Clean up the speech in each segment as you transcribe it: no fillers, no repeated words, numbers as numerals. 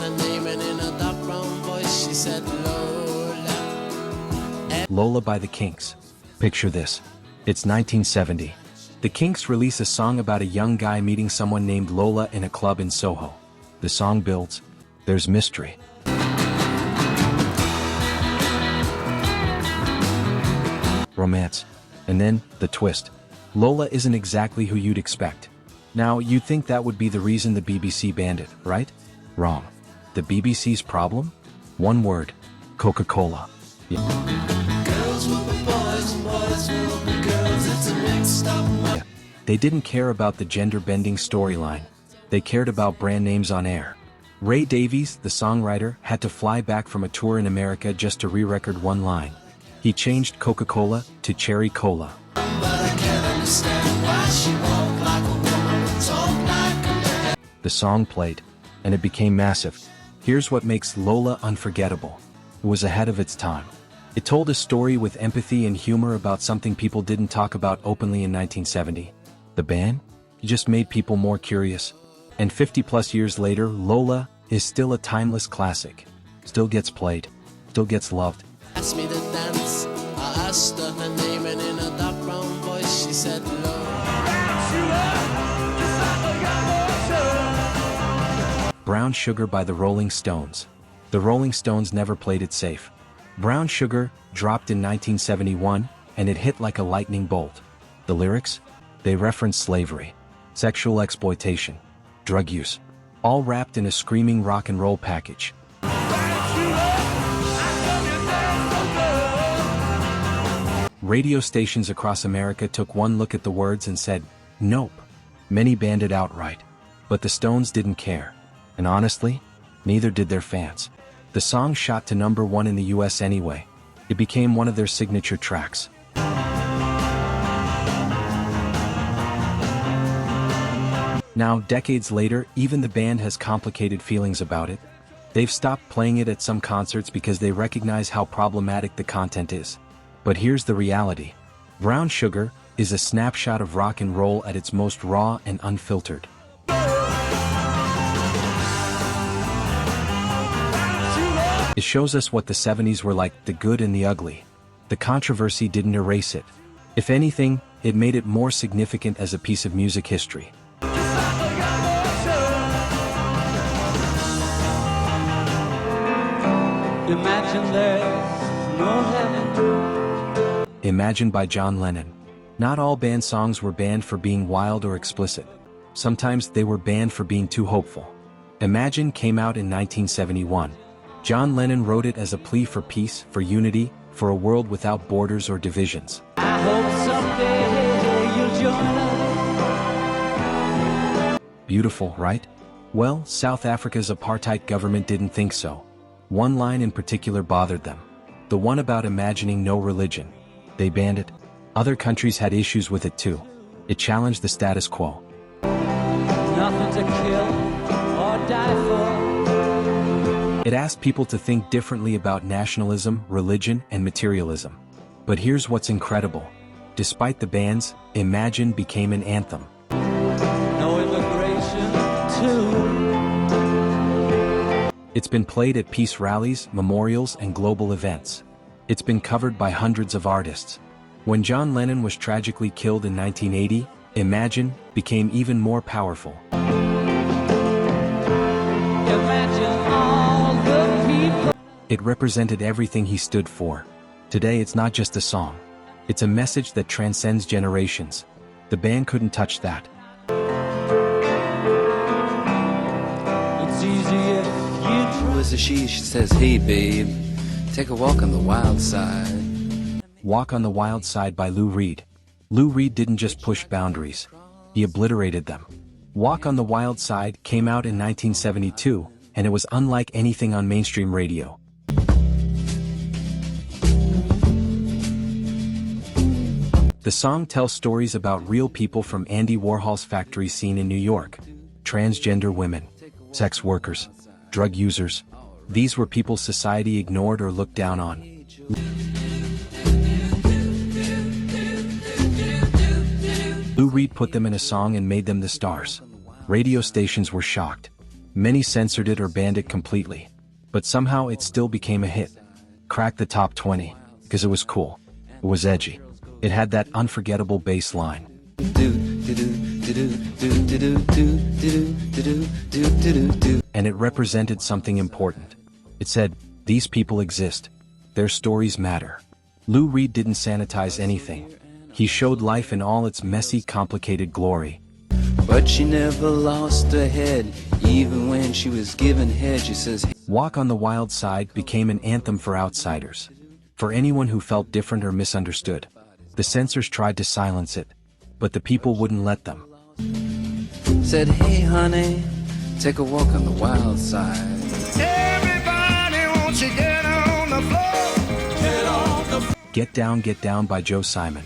her name, and in a dark brown voice she said, Lola. Lola by the Kinks. Picture this. It's 1970. The Kinks release a song about a young guy meeting someone named Lola in a club in Soho. The song builds. There's mystery. Romance. And then, the twist. Lola isn't exactly who you'd expect. Now, you'd think that would be the reason the BBC banned it, right? Wrong. The BBC's problem? One word. Coca-Cola. Girls will be boys and boys will be girls. It's a mixed up. Yeah. They didn't care about the gender-bending storyline. They cared about brand names on air. Ray Davies, the songwriter, had to fly back from a tour in America just to re-record one line. He changed Coca-Cola to Cherry Cola. But I can't understand why she walked like a woman and talked like a man. The song played, and it became massive. Here's what makes Lola unforgettable. It was ahead of its time. It told a story with empathy and humor about something people didn't talk about openly in 1970. The ban? Just made people more curious. And 50+ years later, Lola is still a timeless classic. Still gets played. Still gets loved. Asked me to dance. I asked her her name, and in a dark brown voice she said, Lola. Brown Sugar by the Rolling Stones. The Rolling Stones never played it safe. Brown Sugar dropped in 1971, and it hit like a lightning bolt. The lyrics? They reference slavery, sexual exploitation, drug use, all wrapped in a screaming rock and roll package. Radio stations across America took one look at the words and said, nope. Many banned it outright. But the Stones didn't care. And honestly, neither did their fans. The song shot to #1 in the US anyway. It became one of their signature tracks. Now, decades later, even the band has complicated feelings about it. They've stopped playing it at some concerts because they recognize how problematic the content is. But here's the reality. Brown Sugar is a snapshot of rock and roll at its most raw and unfiltered. It shows us what the 70s were like, the good and the ugly. The controversy didn't erase it. If anything, it made it more significant as a piece of music history. Imagine there's no heaven. Imagine by John Lennon. Not all band songs were banned for being wild or explicit. Sometimes they were banned for being too hopeful. Imagine came out in 1971. John Lennon wrote it as a plea for peace, for unity, for a world without borders or divisions. I hope someday you'll join us. Beautiful, right? Well, South Africa's apartheid government didn't think so. One line in particular bothered them. The one about imagining no religion. They banned it. Other countries had issues with it too. It challenged the status quo. Nothing to kill or die for. It asked people to think differently about nationalism, religion, and materialism. But here's what's incredible. Despite the bans, Imagine became an anthem. No immigration, too. It's been played at peace rallies, memorials, and global events. It's been covered by hundreds of artists. When John Lennon was tragically killed in 1980, Imagine became even more powerful. Imagine all the people. It represented everything he stood for. Today it's not just a song. It's a message that transcends generations. The band couldn't touch that. It's easy if you try. Was a she says, hey babe, take a walk on the wild side. Walk on the Wild Side by Lou Reed. Lou Reed didn't just push boundaries. He obliterated them. Walk on the Wild Side came out in 1972, and it was unlike anything on mainstream radio. The song tells stories about real people from Andy Warhol's factory scene in New York. Transgender women, sex workers, drug users. These were people society ignored or looked down on. Lou Reed put them in a song and made them the stars. Radio stations were shocked. Many censored it or banned it completely. But somehow it still became a hit. Cracked the top 20. Because it was cool. It was edgy. It had that unforgettable bass line. And it represented something important. It said, these people exist. Their stories matter. Lou Reed didn't sanitize anything. He showed life in all its messy, complicated glory. But she never lost her head, even when she was given head. She says, Walk on the Wild Side became an anthem for outsiders. For anyone who felt different or misunderstood. The censors tried to silence it, but the people wouldn't let them. said, hey honey, take a walk on the wild side. Everybody wants you get on the floor. Get on the floor. Get Down by Joe Simon.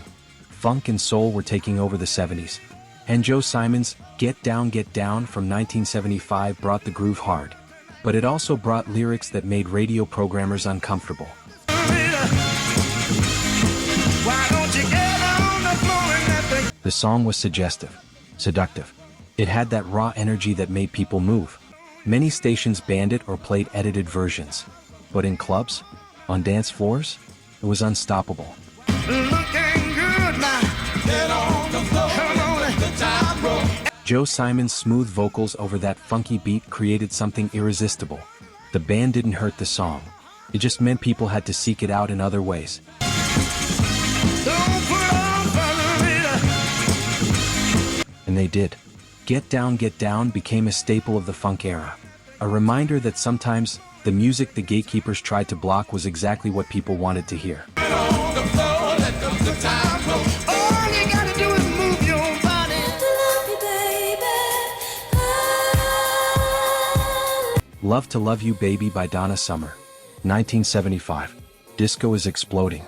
Funk and soul were taking over the 70s. And Joe Simon's Get Down from 1975 brought the groove hard. But it also brought lyrics that made radio programmers uncomfortable. The song was suggestive, seductive. It had that raw energy that made people move. Many stations banned it or played edited versions. But in clubs, on dance floors, it was unstoppable. Joe Simon's smooth vocals over that funky beat created something irresistible. The band didn't hurt the song. It just meant people had to seek it out in other ways. And they did. Get Down became a staple of the funk era. A reminder that sometimes, the music the gatekeepers tried to block was exactly what people wanted to hear. Love to Love You Baby by Donna Summer. 1975. Disco is exploding.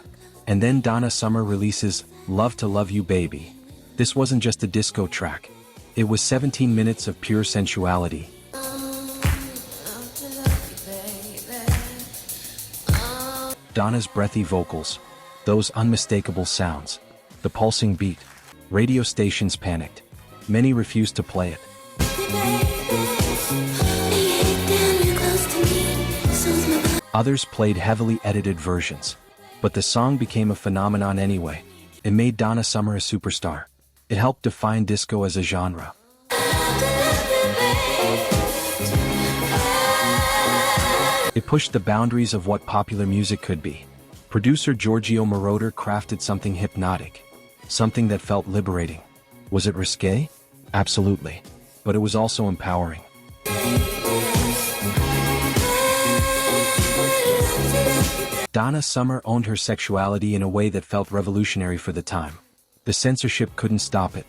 And then Donna Summer releases Love to Love You Baby. This wasn't just a disco track. It was 17 minutes of pure sensuality. Donna's breathy vocals, those unmistakable sounds, the pulsing beat. Radio stations panicked. Many refused to play it. Others played heavily edited versions. But the song became a phenomenon anyway. It made Donna Summer a superstar. It helped define disco as a genre. It pushed the boundaries of what popular music could be. Producer Giorgio Moroder crafted something hypnotic. Something that felt liberating. Was it risque? Absolutely. But it was also empowering. Donna Summer owned her sexuality in a way that felt revolutionary for the time. The censorship couldn't stop it.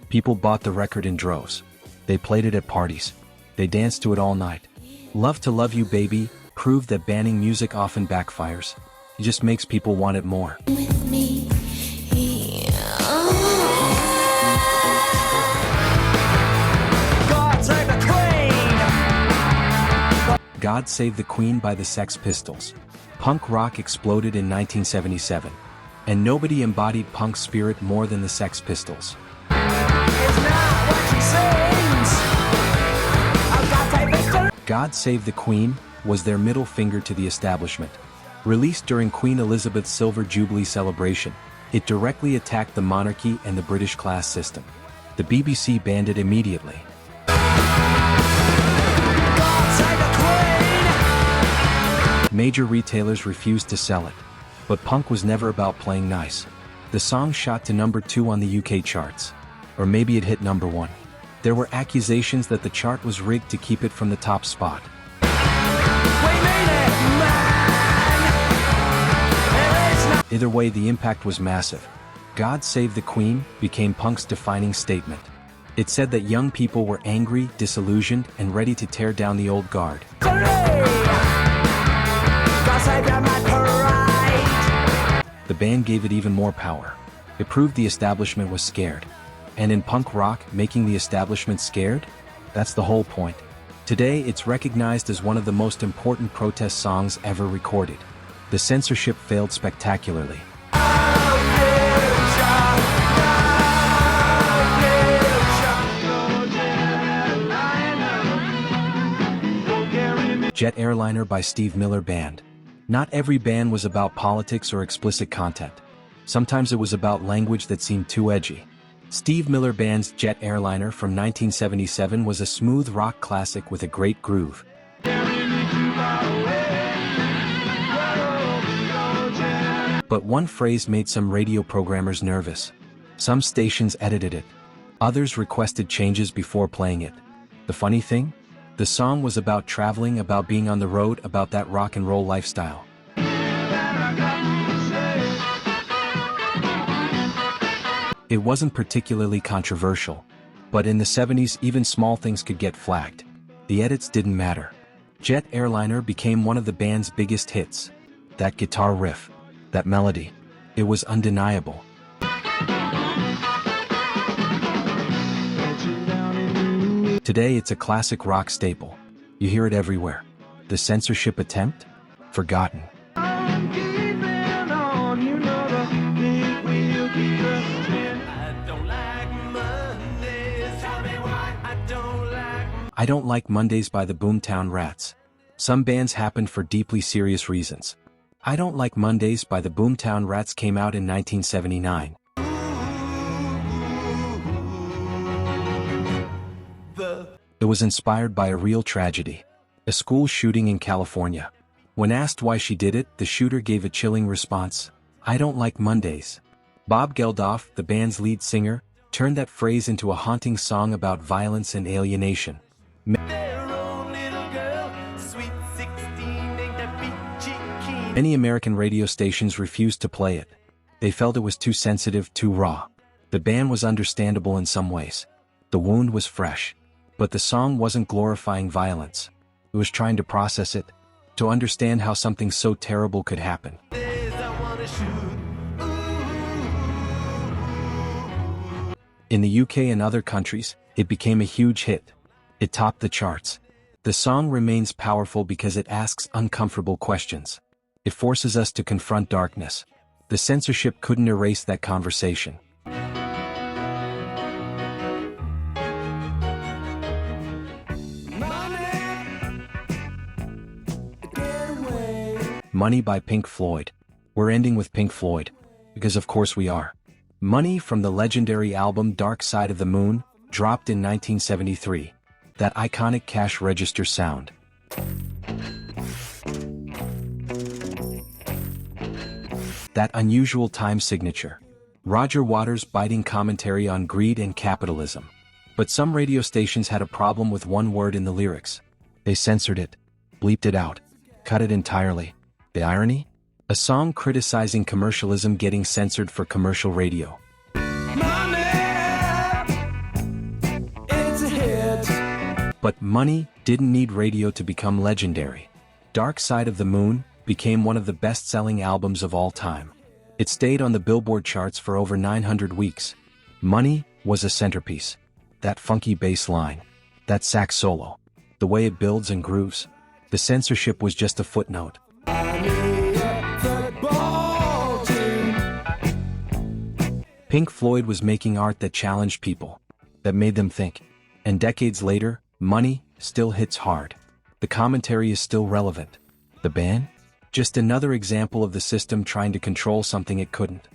People bought the record in droves. They played it at parties. They danced to it all night. Love to Love You Baby proved that banning music often backfires. It just makes people want it more. With me. God Save the Queen by the Sex Pistols. Punk rock exploded in 1977. And nobody embodied punk's spirit more than the Sex Pistols. God Save the Queen was their middle finger to the establishment. Released during Queen Elizabeth's Silver Jubilee celebration, it directly attacked the monarchy and the British class system. The BBC banned it immediately. Major retailers refused to sell it. But punk was never about playing nice. The song shot to number 2 on the UK charts. Or maybe it hit number 1. There were accusations that the chart was rigged to keep it from the top spot. Either way, the impact was massive. God Save the Queen became punk's defining statement. It said that young people were angry, disillusioned, and ready to tear down the old guard. The band gave it even more power. It proved the establishment was scared. And in punk rock, making the establishment scared? That's the whole point. Today, it's recognized as one of the most important protest songs ever recorded. The censorship failed spectacularly. Jet Airliner by Steve Miller Band. Not every band was about politics or explicit content. Sometimes it was about language that seemed too edgy. Steve Miller Band's Jet Airliner from 1977 was a smooth rock classic with a great groove. But one phrase made some radio programmers nervous. Some stations edited it. Others requested changes before playing it. The funny thing? The song was about traveling, about being on the road, about that rock and roll lifestyle. It wasn't particularly controversial. But in the 70s, even small things could get flagged. The edits didn't matter. Jet Airliner became one of the band's biggest hits. That guitar riff, that melody, it was undeniable. Today it's a classic rock staple. You hear it everywhere. The censorship attempt? Forgotten. I Don't Like Mondays by the Boomtown Rats. Some bans happened for deeply serious reasons. I Don't Like Mondays by the Boomtown Rats came out in 1979. It was inspired by a real tragedy, a school shooting in California. When asked why she did it, the shooter gave a chilling response: "I don't like Mondays." Bob Geldof, the band's lead singer, turned that phrase into a haunting song about violence and alienation. Many American radio stations refused to play it. They felt it was too sensitive, too raw. The ban was understandable in some ways. The wound was fresh. But the song wasn't glorifying violence. It was trying to process it, to understand how something so terrible could happen. In the UK and other countries, it became a huge hit. It topped the charts. The song remains powerful because it asks uncomfortable questions. It forces us to confront darkness. The censorship couldn't erase that conversation. Money by Pink Floyd. We're ending with Pink Floyd, because of course we are. Money from the legendary album Dark Side of the Moon, dropped in 1973. That iconic cash register sound. That unusual time signature. Roger Waters' biting commentary on greed and capitalism. But some radio stations had a problem with one word in the lyrics. They censored it, bleeped it out, cut it entirely. The irony? A song criticizing commercialism getting censored for commercial radio. Money, it's a hit. But Money didn't need radio to become legendary. Dark Side of the Moon became one of the best-selling albums of all time. It stayed on the Billboard charts for over 900 weeks. Money was a centerpiece. That funky bass line, that sax solo, the way it builds and grooves. The censorship was just a footnote. Pink Floyd was making art that challenged people, that made them think. And decades later, Money still hits hard. The commentary is still relevant. The ban? Just another example of the system trying to control something it couldn't.